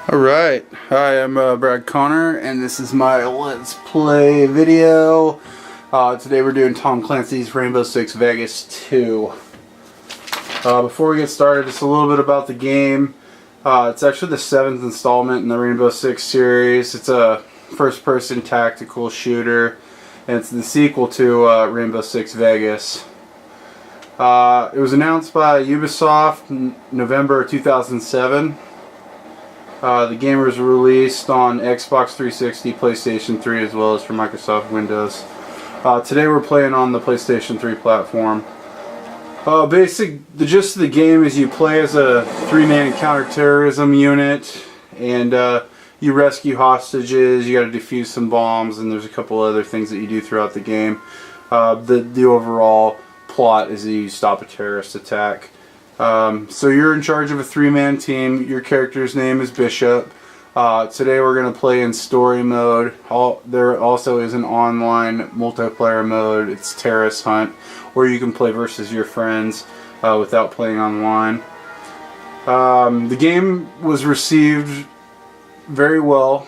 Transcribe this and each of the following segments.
Alright, hi, I'm Brad Connor, and this is my Let's Play video. Today we're doing Tom Clancy's Rainbow Six Vegas 2. Before we get started, just a little bit about the game. It's actually the 7th installment in the Rainbow Six series. It's a first-person tactical shooter, and it's the sequel to Rainbow Six Vegas. It was announced by Ubisoft in November 2007. The game was released on Xbox 360, PlayStation 3, as well as for Microsoft Windows. Today we're playing on the PlayStation 3 platform. The gist of the game is you play as a 3-man counterterrorism unit, and you rescue hostages, you got to defuse some bombs, and there's a couple other things that you do throughout the game. The overall plot is that you stop a terrorist attack. So you're in charge of a 3-man team. Your character's name is Bishop. Today we're going to play in story mode. There also is an online multiplayer mode. It's Terrorist Hunt, where you can play versus your friends without playing online. The game was received very well.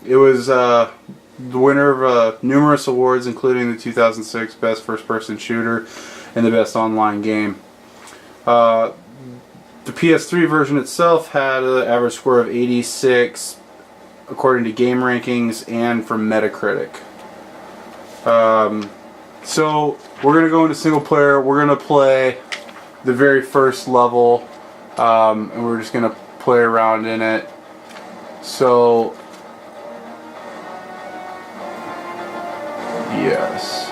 It was the winner of numerous awards, including the 2006 Best First Person Shooter and the Best Online Game. The PS3 version itself had an average score of 86 according to game rankings and from Metacritic. So we're going to go into single player. We're going to play the very first level, and we're just going to play around in it. So yes.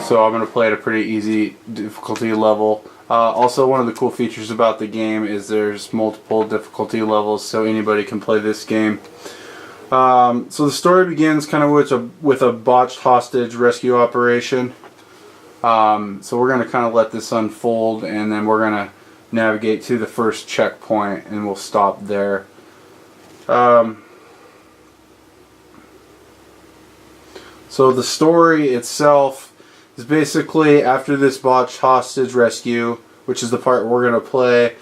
So I'm going to play at a pretty easy difficulty level. Also, one of the cool features about the game is there's multiple difficulty levels, so anybody can play this game. So the story begins kind of with a botched hostage rescue operation. So we're going to kind of let this unfold, and then we're going to navigate to the first checkpoint, and we'll stop there. So the story itself is basically after this botched hostage rescue, which is the part we're going to play,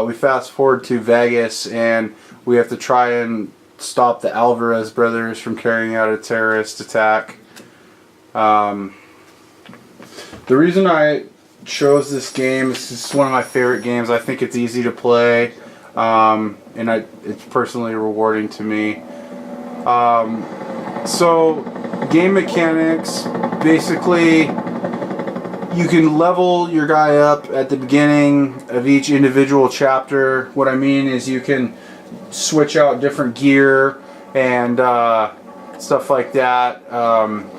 we fast forward to Vegas, and we have to try and stop the Alvarez brothers from carrying out a terrorist attack. The reason I chose this game is it's one of my favorite games. I think it's easy to play, and it's personally rewarding to me. So game mechanics, basically you can level your guy up at the beginning of each individual chapter. What I mean is you can switch out different gear and stuff like that.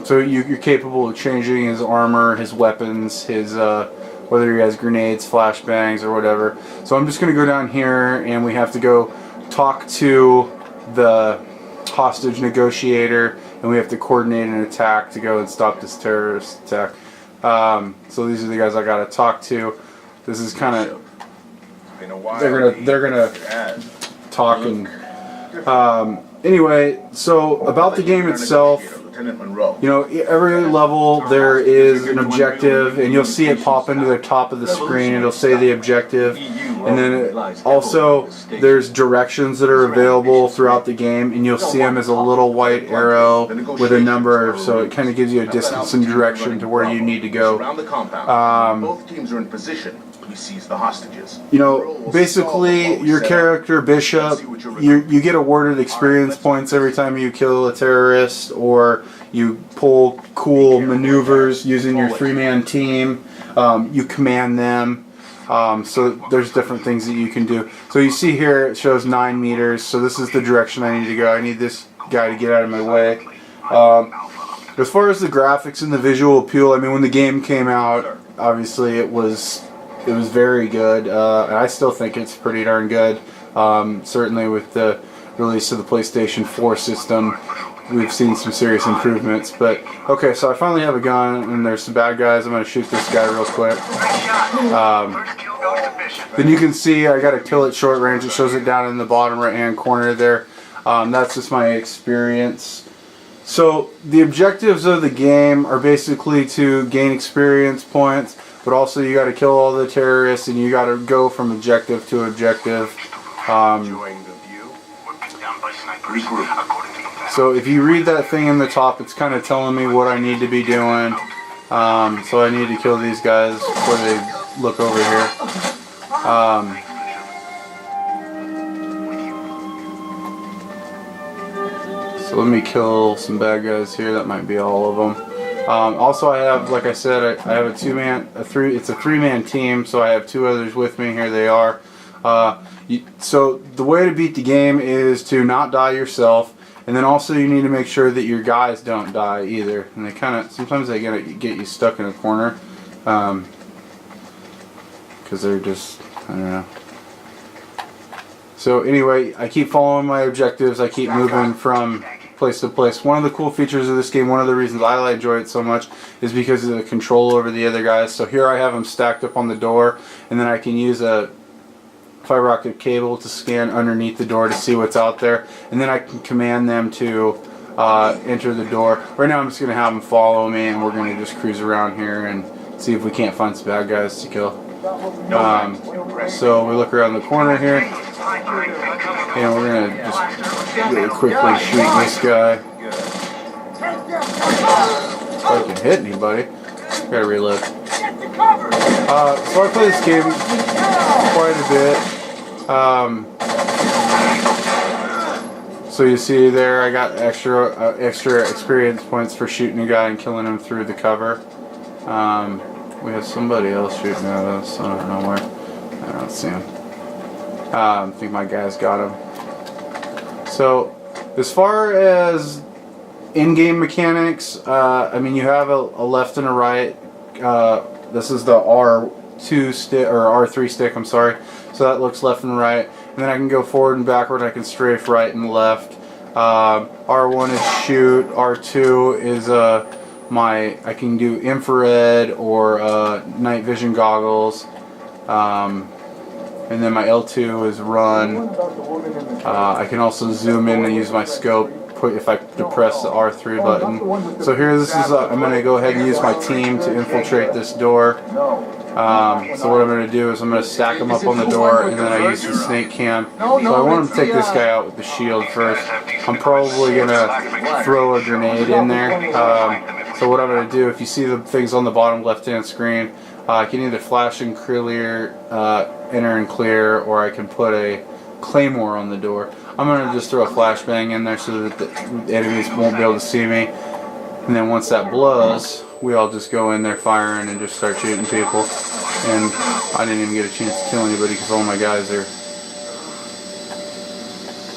So you're capable of changing his armor, his weapons, his whether he has grenades, flashbangs, or whatever. So I'm just going to go down here, and we have to go talk to the hostage negotiator, and we have to coordinate an attack to go and stop this terrorist attack. So these are the guys I gotta talk to. This is kind of they're gonna talk and anyway. So about the game itself, you know, every level there is an objective, and you'll see it pop into the top of the screen. It'll say the objective, and then also there's directions that are available throughout the game, and you'll see them as a little white arrow with a number, so it kind of gives you a distance and direction to where you need to go. Both teams are in position. He sees the hostages. You know, basically your character Bishop, you get awarded experience points every time you kill a terrorist, or you pull cool maneuvers using your 3-man team. You command them. So there's different things that you can do. So you see here it shows 9 meters. So this is the direction I need to go. I need this guy to get out of my way. As far as the graphics and the visual appeal, I mean, when the game came out, obviously it was very good. And I still think it's pretty darn good. Certainly with the release of the PlayStation 4 system, we've seen some serious improvements. But okay, so I finally have a gun, and there's some bad guys. I'm going to shoot this guy real quick. Then you can see I got to kill at short range. It shows it down in the bottom right hand corner there. That's just my experience. So the objectives of the game are basically to gain experience points, but also you got to kill all the terrorists, and you got to go from objective to objective. So if you read that thing in the top, it's kind of telling me what I need to be doing. So I need to kill these guys before they look over here. So let me kill some bad guys here. That might be all of them. Also, I have, like I said, I have it's a three-man team, so I have 2 others with me. Here they are. So the way to beat the game is to not die yourself, and then also you need to make sure that your guys don't die either. And they sometimes they get you stuck in a corner, because they're just, I don't know. So anyway, I keep following my objectives. I keep moving from place to place. One of the cool features of this game, one of the reasons I enjoy it so much, is because of the control over the other guys. So here I have them stacked up on the door, and then I can use a fiber optic cable to scan underneath the door to see what's out there, and then I can command them to enter the door. Right now I'm just going to have them follow me, and we're going to just cruise around here and see if we can't find some bad guys to kill. So we look around the corner here, and we're going to just really quickly shoot this guy. If I can hit anybody. Gotta reload. So I play this game quite a bit. So you see there, I got extra experience points for shooting a guy and killing him through the cover. We have somebody else shooting at us. I don't know where. I don't see him. I think my guys got him. So as far as in-game mechanics, I mean, you have a left and a right. This is the R2 stick, or R3 stick, I'm sorry. So that looks left and right. And then I can go forward and backward. I can strafe right and left. R1 is shoot. R2 is I can do infrared or night vision goggles. And then my L2 is run. I can also zoom in and use my scope if I depress the R3 button. So here, I'm going to go ahead and use my team to infiltrate this door. So what I'm going to do is I'm going to stack them up on the door, and then I use the snake cam. So I want to take this guy out with the shield first. I'm probably going to throw a grenade in there. So what I'm going to do, if you see the things on the bottom left-hand screen, I can either flash and clear, enter and clear, or I can put a claymore on the door. I'm going to just throw a flashbang in there so that the enemies won't be able to see me. And then once that blows, we all just go in there firing and just start shooting people. And I didn't even get a chance to kill anybody because all my guys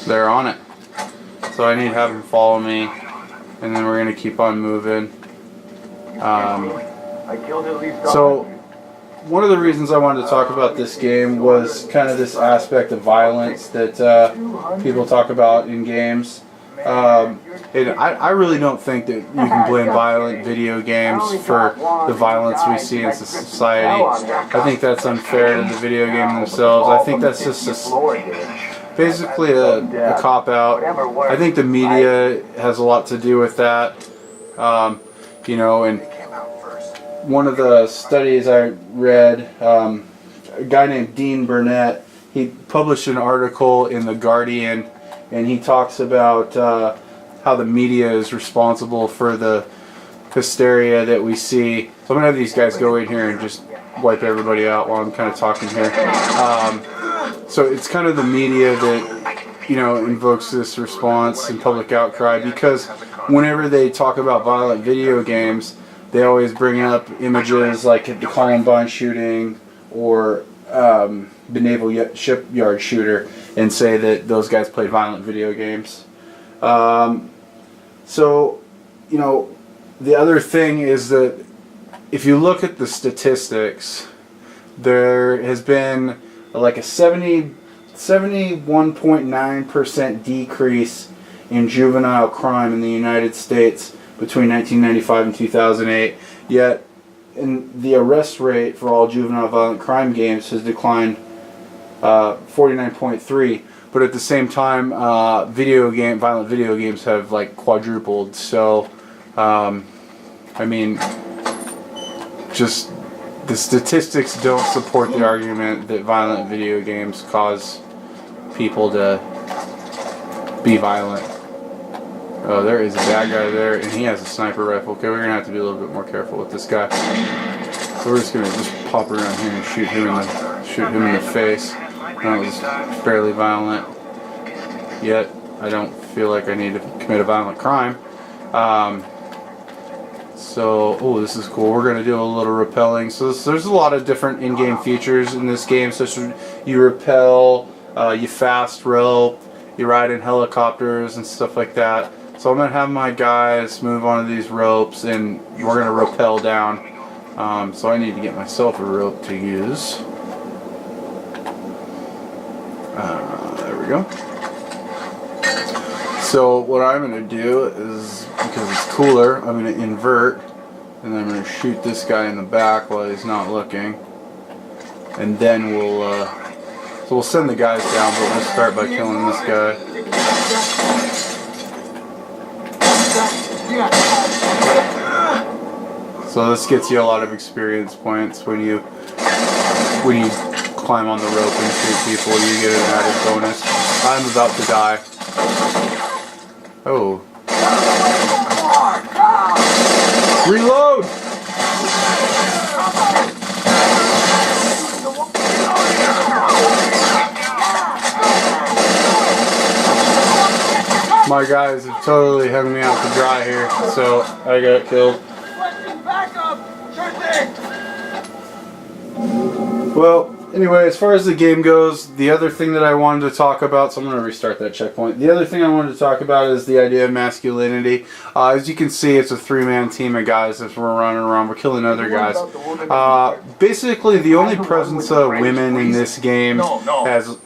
they're on it. So I need to have them follow me, and then we're going to keep on moving. So one of the reasons I wanted to talk about this game was kind of this aspect of violence that people talk about in games. And I really don't think that you can blame violent video games for the violence we see in society. I think that's unfair to the video game themselves. I think that's just basically a cop-out. I think the media has a lot to do with that. You know, and one of the studies I read, a guy named Dean Burnett, he published an article in The Guardian, and he talks about how the media is responsible for the hysteria that we see. So I'm going to have these guys go in here and just wipe everybody out while I'm kind of talking here. So it's kind of the media that, you know, invokes this response and public outcry, because whenever they talk about violent video games, they always bring up images like the Columbine shooting or the Naval Shipyard shooter and say that those guys played violent video games. So, you know, the other thing is that if you look at the statistics, there has been like a 71.9% decrease in juvenile crime in the United States between 1995 and 2008, yet the arrest rate for all juvenile violent crime games has declined 49.3%, but at the same time violent video games have like quadrupled. So I mean, just the statistics don't support the argument that violent video games cause people to be violent. Oh, there is a bad guy there, and he has a sniper rifle. Okay, we're gonna have to be a little bit more careful with this guy. So we're just gonna pop around here and shoot him in the face. That was fairly violent. Yet I don't feel like I need to commit a violent crime. So, oh, this is cool. We're gonna do a little rappelling. So there's a lot of different in-game features in this game, such as you rappel, you fast rope, you ride in helicopters and stuff like that. So I'm gonna have my guys move onto these ropes, and we're gonna rappel down. So I need to get myself a rope to use. There we go. So what I'm gonna do is, because it's cooler, I'm gonna invert, and then I'm gonna shoot this guy in the back while he's not looking, and then we'll send the guys down, but we'll start by killing this guy. So this gets you a lot of experience points when you climb on the rope and shoot people. You get an added bonus. I'm about to die. Oh. Reload! My guys have totally hung me out to dry here, so I got killed. Well, anyway, as far as the game goes, the other thing that I wanted to talk about, so I'm going to restart that checkpoint. The other thing I wanted to talk about is the idea of masculinity. As you can see, it's a three-man team of guys as we're running around. We're killing other guys. Basically, the only presence of women in this game has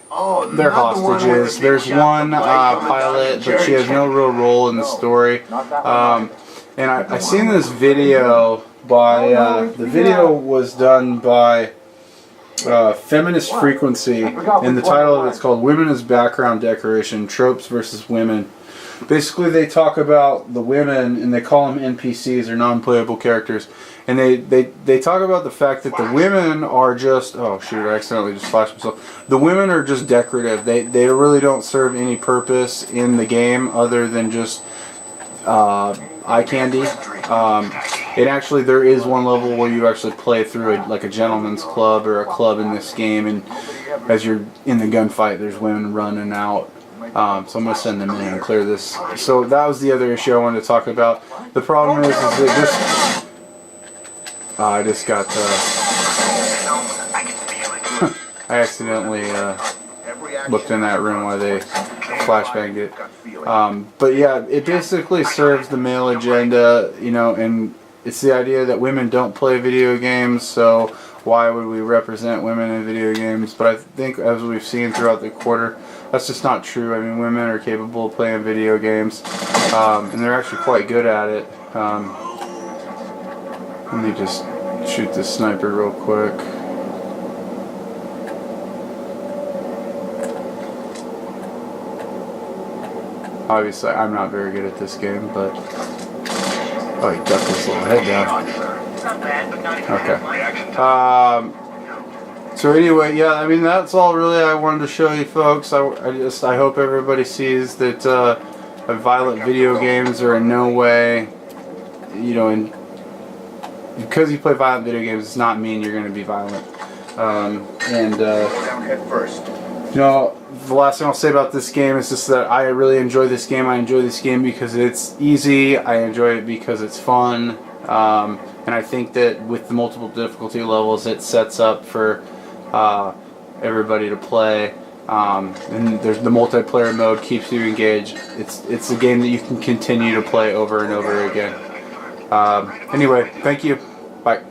they're hostages. There's one pilot, but she has no real role in the story. And I seen this video by, the video was done by Feminist Frequency, and the title of it's called Women as Background Decoration, Tropes versus Women. Basically, they talk about the women, and they call them NPCs, or non-playable characters, and they talk about the fact that the women are just, oh shoot, I accidentally just flashed myself. The women are just decorative. They really don't serve any purpose in the game other than just eye candy. And actually, there is one level where you actually play through like a gentleman's club or a club in this game, and as you're in the gunfight, there's women running out. So I'm going to send them in and clear this. So that was the other issue I wanted to talk about. The problem is that this... I just got... I accidentally looked in that room while they flashbanged it. But yeah, it basically serves the male agenda, you know, and it's the idea that women don't play video games, so why would we represent women in video games? But I think, as we've seen throughout the quarter, that's just not true. I mean, women are capable of playing video games, and they're actually quite good at it. Let me just shoot this sniper real quick. Obviously, I'm not very good at this game, but... Oh, he ducked his little head down. Okay. So anyway, yeah, I mean, that's all really I wanted to show you folks. I hope everybody sees that violent video games are in no way, you know, because you play violent video games does not mean you're going to be violent. You know, the last thing I'll say about this game is just that I really enjoy this game. I enjoy this game because it's easy. I enjoy it because it's fun. And I think that with the multiple difficulty levels, it sets up for everybody to play. And there's the multiplayer mode keeps you engaged. It's a game that you can continue to play over and over again. Anyway, thank you. Bye.